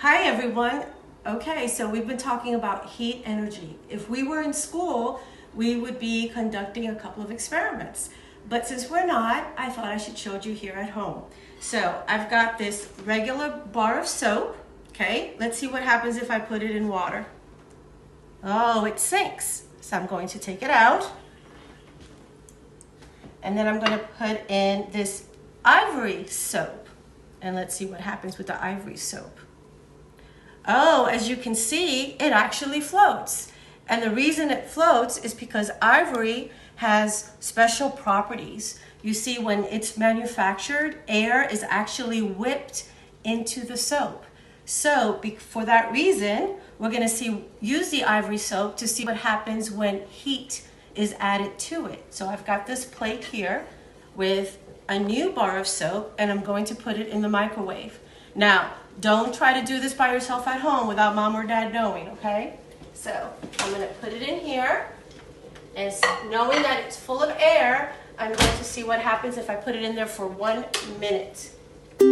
Hi everyone. Okay, so we've been talking about heat energy. If we were in school, we would be conducting a couple of experiments. But since we're not, I thought I should show you here at home. So I've got this regular bar of soap. Okay, let's see what happens if I put it in water. Oh, it sinks. So I'm going to take it out. And then I'm going to put in this ivory soap. And let's see what happens with the ivory soap. Oh, as you can see, it actually floats. And the reason it floats is because ivory has special properties. You see, when it's manufactured, air is actually whipped into the soap. So for that reason, we're going to use the ivory soap to see what happens when heat is added to it. So I've got this plate here with a new bar of soap, and I'm going to put it in the microwave. Now, don't try to do this by yourself at home without mom or dad knowing, okay? So I'm going to put it in here, and knowing that it's full of air, I'm going to see what happens if I put it in there for 1 minute. All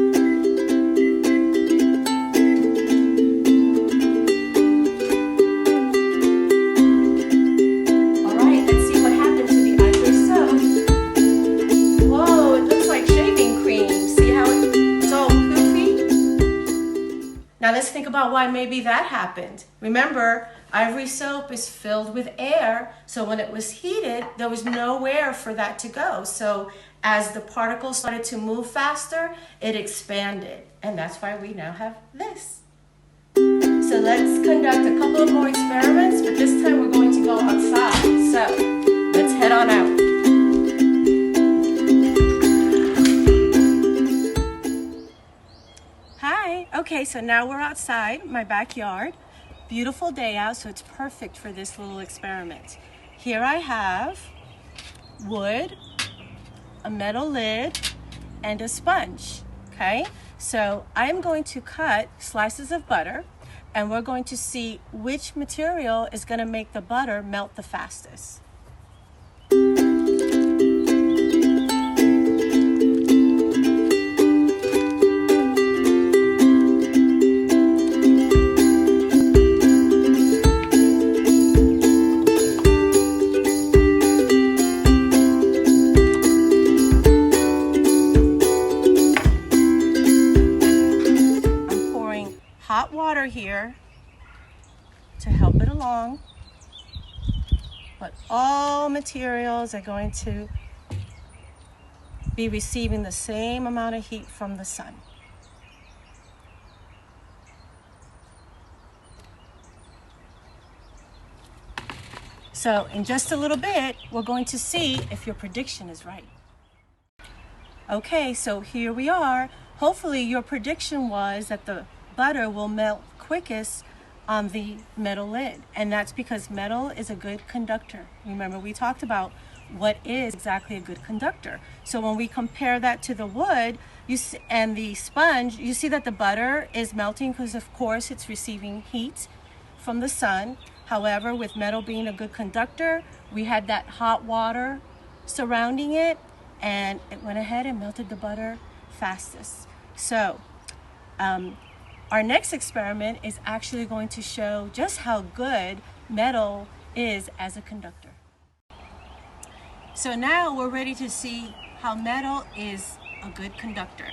right, let's see what happens to the ivory soap. Whoa, it looks like shaving cream. See how it's all poofy? Now let's think about why maybe that happened. Remember, ivory soap is filled with air, so when it was heated, there was nowhere for that to go. So as the particles started to move faster, it expanded, and that's why we now have this. So let's conduct a couple of more experiments, but this time we're going to go outside. So let's head on out. Hi, okay, so now we're outside my backyard. Beautiful day out, so it's perfect for this little experiment. Here I have wood, a metal lid, and a sponge, okay? So I'm going to cut slices of butter, and we're going to see which material is going to make the butter melt the fastest. Hot water here to help it along, but all materials are going to be receiving the same amount of heat from the sun. So in just a little bit, we're going to see if your prediction is right. Okay, so here we are. Hopefully your prediction was that the butter will melt quickest on the metal lid, and that's because metal is a good conductor. Remember, we talked about what is exactly a good conductor. So when we compare that to the wood and the sponge, you see that the butter is melting because of course it's receiving heat from the sun. However, with metal being a good conductor, we had that hot water surrounding it, and it went ahead and melted the butter fastest. So our next experiment is actually going to show just how good metal is as a conductor. So now we're ready to see how metal is a good conductor.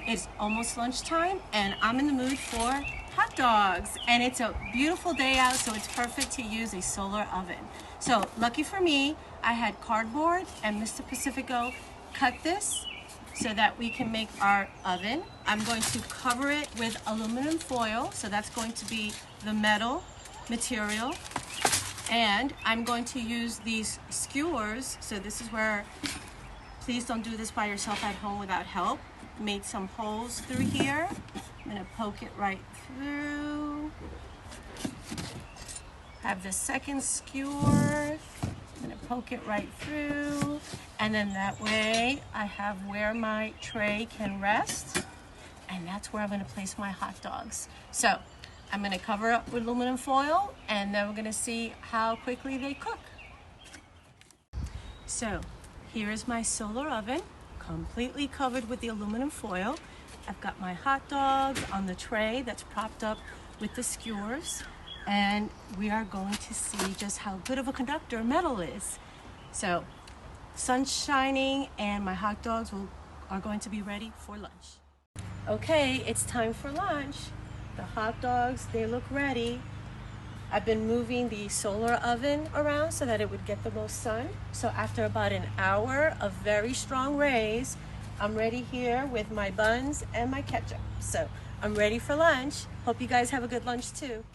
It's almost lunchtime, and I'm in the mood for hot dogs. And it's a beautiful day out, so it's perfect to use a solar oven. So lucky for me, I had cardboard, and Mr. Pacifico cut this so that we can make our oven. I'm going to cover it with aluminum foil, so that's going to be the metal material. And I'm going to use these skewers, so this is where, please don't do this by yourself at home without help. Made some holes through here. I'm gonna poke it right through. Have the second skewer. I'm going to poke it right through, and then that way I have where my tray can rest, and that's where I'm going to place my hot dogs. So I'm going to cover up with aluminum foil, and then we're going to see how quickly they cook. So here is my solar oven, completely covered with the aluminum foil. I've got my hot dogs on the tray that's propped up with the skewers, and we are going to see just how good of a conductor metal is. So, sun's shining and my hot dogs are going to be ready for lunch. Okay, it's time for lunch. The hot dogs, they look ready. I've been moving the solar oven around so that it would get the most sun. So after about an hour of very strong rays, I'm ready here with my buns and my ketchup. So I'm ready for lunch. Hope you guys have a good lunch too.